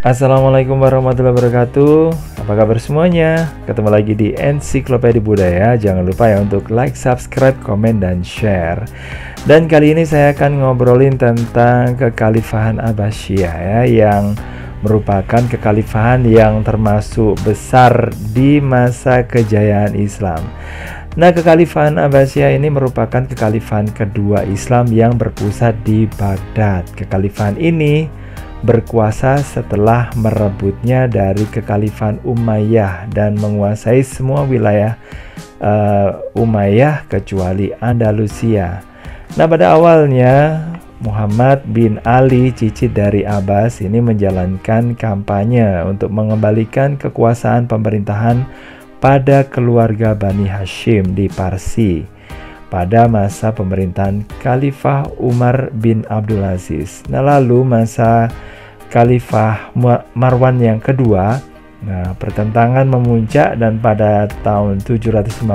Assalamualaikum warahmatullahi wabarakatuh. Apa kabar semuanya? Ketemu lagi di Ensiklopedia Budaya. Jangan lupa ya untuk like, subscribe, komen, dan share. Dan kali ini saya akan ngobrolin tentang kekhalifahan Abbasiyah ya, yang merupakan kekhalifahan yang termasuk besar di masa kejayaan Islam. Nah, kekhalifahan Abbasiyah ini merupakan kekhalifahan kedua Islam yang berpusat di Baghdad. Kekhalifahan ini berkuasa setelah merebutnya dari kekhalifahan Umayyah dan menguasai semua wilayah Umayyah kecuali Andalusia. Nah, pada awalnya Muhammad bin Ali, cicit dari Abbas, ini menjalankan kampanye untuk mengembalikan kekuasaan pemerintahan pada keluarga Bani Hashim di Parsi pada masa pemerintahan Khalifah Umar bin Abdul Aziz. Nah, lalu masa Khalifah Marwan yang kedua, pertentangan memuncak dan pada tahun 750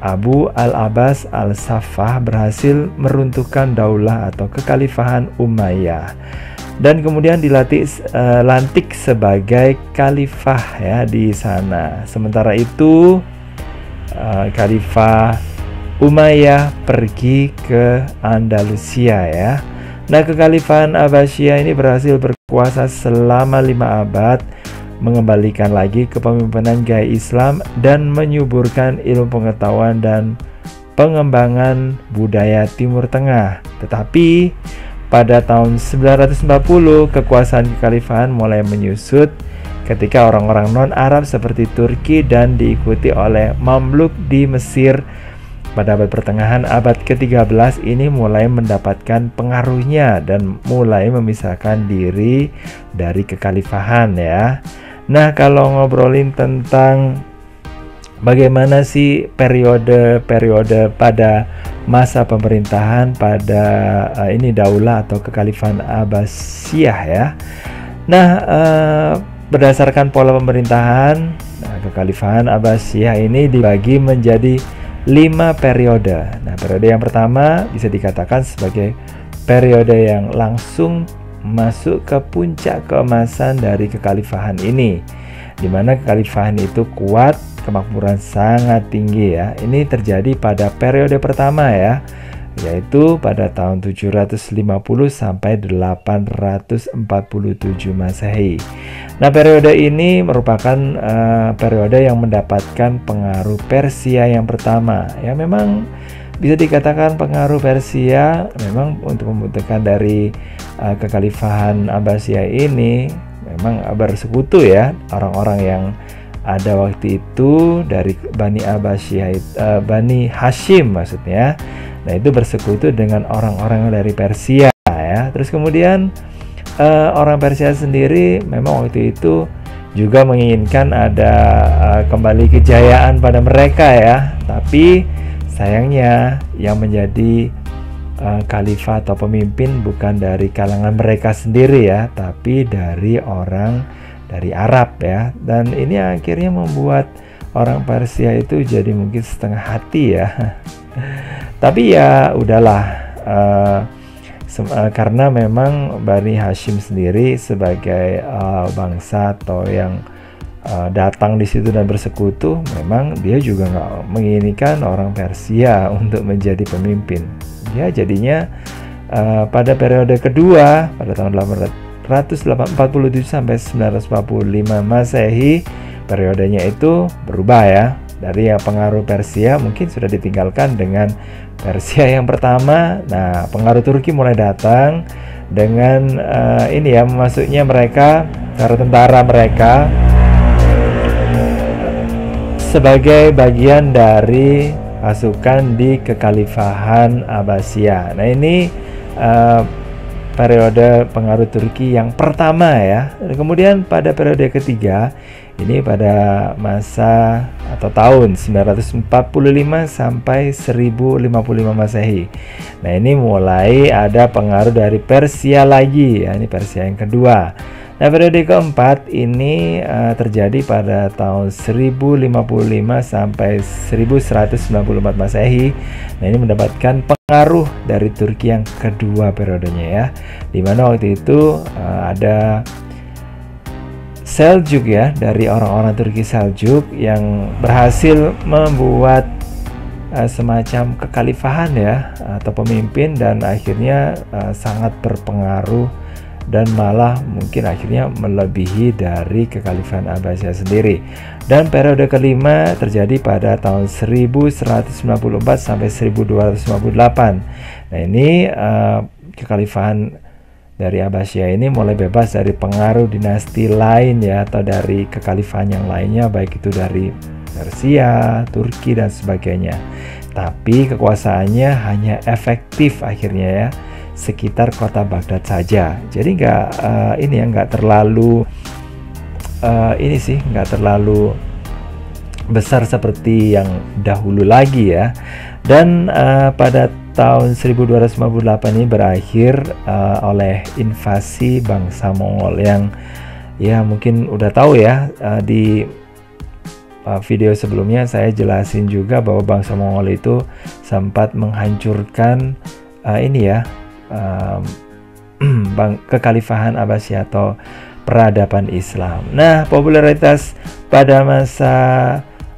Abu al-Abbas al-Saffah berhasil meruntuhkan daulah atau kekhalifahan Umayyah dan kemudian lantik sebagai khalifah ya di sana. Sementara itu Khalifah Umayyah pergi ke Andalusia ya. Nah, kekhalifahan Abbasiyah ini berhasil berkuasa selama 5 abad, mengembalikan lagi kepemimpinan gaya Islam dan menyuburkan ilmu pengetahuan dan pengembangan budaya Timur Tengah. Tetapi pada tahun 940 kekuasaan kekhalifahan mulai menyusut ketika orang-orang non-Arab seperti Turki dan diikuti oleh Mamluk di Mesir pada abad pertengahan abad ke-13 ini mulai mendapatkan pengaruhnya dan mulai memisahkan diri dari kekhalifahan ya. Nah, kalau ngobrolin tentang bagaimana sih periode pada masa pemerintahan pada daulah atau kekhalifahan Abbasiyah ya. Nah, berdasarkan pola pemerintahan, kekhalifahan Abbasiyah ini dibagi menjadi 5 periode. Nah, periode yang pertama bisa dikatakan sebagai periode yang langsung masuk ke puncak keemasan dari kekhalifahan ini, di mana kekhalifahan itu kuat, kemakmuran sangat tinggi ya. Ini terjadi pada periode pertama ya, yaitu pada tahun 750 sampai 847 Masehi. Nah, periode ini merupakan periode yang mendapatkan pengaruh Persia yang pertama. Ya, memang bisa dikatakan pengaruh Persia memang untuk membentukkan dari kekhalifahan Abbasiyah ini memang bersekutu ya, orang-orang yang ada waktu itu dari Bani Bani Hashim maksudnya. Nah, itu bersekutu dengan orang-orang dari Persia ya. Terus kemudian orang Persia sendiri memang waktu itu juga menginginkan ada kembali kejayaan pada mereka ya. Tapi sayangnya yang menjadi khalifah atau pemimpin bukan dari kalangan mereka sendiri ya, tapi dari orang dari Arab ya. Dan ini akhirnya membuat orang Persia itu jadi mungkin setengah hati ya. Tapi ya udahlah, karena memang Bani Hashim sendiri sebagai bangsa atau yang datang di situ dan bersekutu, memang dia juga nggak menginginkan orang Persia untuk menjadi pemimpin. Ya, jadinya pada periode kedua pada tahun 847 sampai 945 Masehi, periodenya itu berubah ya. Dari yang pengaruh Persia mungkin sudah ditinggalkan dengan Persia yang pertama. Nah, pengaruh Turki mulai datang dengan masuknya mereka, para tentara mereka sebagai bagian dari pasukan di kekhalifahan Abbasiyah. Nah, ini periode pengaruh Turki yang pertama ya. Dan kemudian pada periode ketiga ini pada masa atau tahun 945 sampai 1055 Masehi. Nah, ini mulai ada pengaruh dari Persia lagi ya. Ini Persia yang kedua. Nah, periode keempat ini terjadi pada tahun 1055 sampai 1194 Masehi. Nah, ini mendapatkan pengaruh dari Turki yang kedua periodenya ya, dimana waktu itu ada Seljuk ya, dari orang-orang Turki Seljuk yang berhasil membuat semacam kekhalifahan ya, atau pemimpin, dan akhirnya sangat berpengaruh dan malah mungkin akhirnya melebihi dari kekhalifahan Abbasiyah sendiri. Dan periode kelima terjadi pada tahun 1194 sampai 1258. Nah ini kekhalifahan dari Abbasiyah ini mulai bebas dari pengaruh dinasti lain ya, atau dari kekhalifahan yang lainnya, baik itu dari Persia, Turki dan sebagainya. Tapi kekuasaannya hanya efektif akhirnya ya sekitar kota Baghdad saja. Jadi nggak terlalu nggak terlalu besar seperti yang dahulu lagi ya. Dan pada tahun 1258 ini berakhir oleh invasi bangsa Mongol yang ya mungkin udah tahu ya, di video sebelumnya saya jelasin juga bahwa bangsa Mongol itu sempat menghancurkan kekhalifahan Abbasiyah atau peradaban Islam. Nah, popularitas pada masa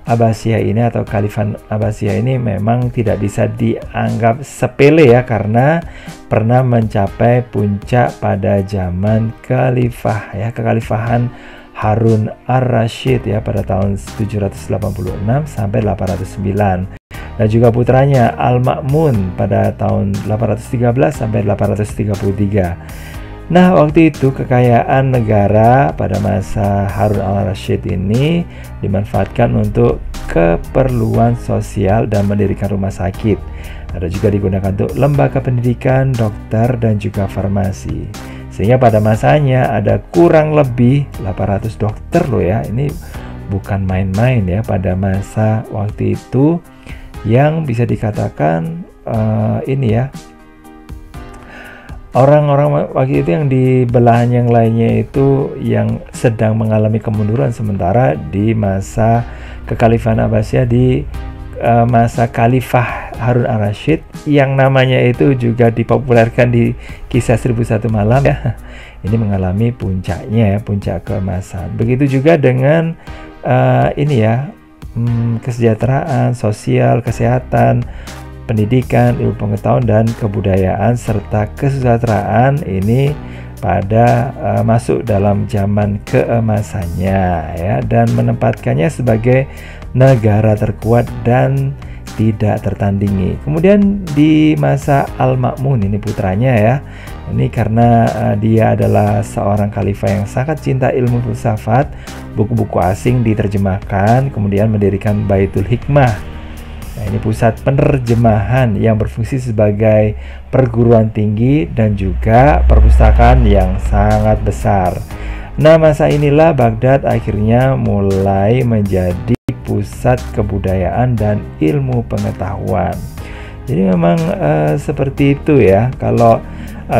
Abbasiyah ini atau Khalifah Abbasiyah ini memang tidak bisa dianggap sepele ya, karena pernah mencapai puncak pada zaman kekhalifahan Harun ar-Rasyid ya pada tahun 786 sampai 809. Dan juga putranya Al-Ma'mun pada tahun 813 sampai 833. Nah, waktu itu kekayaan negara pada masa Harun al-Rasyid ini dimanfaatkan untuk keperluan sosial dan mendirikan rumah sakit. Ada juga digunakan untuk lembaga pendidikan, dokter, dan juga farmasi. Sehingga pada masanya ada kurang lebih 800 dokter loh ya. Ini bukan main-main ya pada masa waktu itu, yang bisa dikatakan orang-orang waktu itu yang di belahan yang lainnya itu yang sedang mengalami kemunduran, sementara di masa kekhalifahan Abbasiyah di masa Khalifah Harun ar-Rasyid yang namanya itu juga dipopulerkan di kisah 1001 malam ya, ini mengalami puncaknya ya, puncak keemasan. Begitu juga dengan kesejahteraan sosial, kesehatan, pendidikan, ilmu pengetahuan, dan kebudayaan serta kesejahteraan ini pada masuk dalam zaman keemasannya ya, dan menempatkannya sebagai negara terkuat dan tidak tertandingi. Kemudian di masa Al-Ma'mun ini putranya ya, ini karena dia adalah seorang khalifah yang sangat cinta ilmu filsafat, buku-buku asing diterjemahkan, kemudian mendirikan Baitul Hikmah. Nah, ini pusat penerjemahan yang berfungsi sebagai perguruan tinggi dan juga perpustakaan yang sangat besar. Nah, masa inilah Baghdad akhirnya mulai menjadi pusat kebudayaan dan ilmu pengetahuan. Jadi memang seperti itu ya. Kalau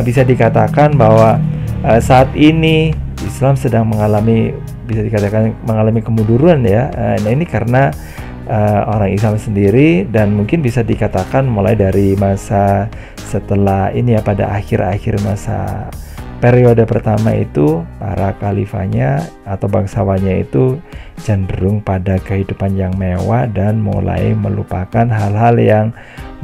bisa dikatakan bahwa saat ini Islam sedang mengalami, bisa dikatakan mengalami kemunduran ya. Nah, ini karena orang Islam sendiri, dan mungkin bisa dikatakan mulai dari masa setelah ini ya, pada akhir-akhir masa periode pertama itu para khalifahnya atau bangsawannya itu cenderung pada kehidupan yang mewah dan mulai melupakan hal-hal yang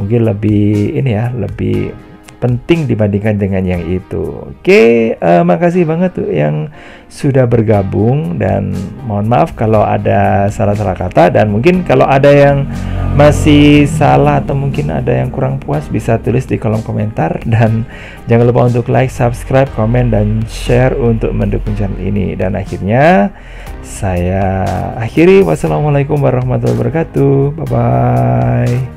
mungkin lebih lebih penting dibandingkan dengan yang itu. Oke, makasih banget tuh yang sudah bergabung, dan mohon maaf kalau ada salah-salah kata, dan mungkin kalau ada yang masih salah atau mungkin ada yang kurang puas bisa tulis di kolom komentar, dan jangan lupa untuk like, subscribe, komen, dan share untuk mendukung channel ini. Dan akhirnya saya akhiri, wassalamualaikum warahmatullahi wabarakatuh, bye bye.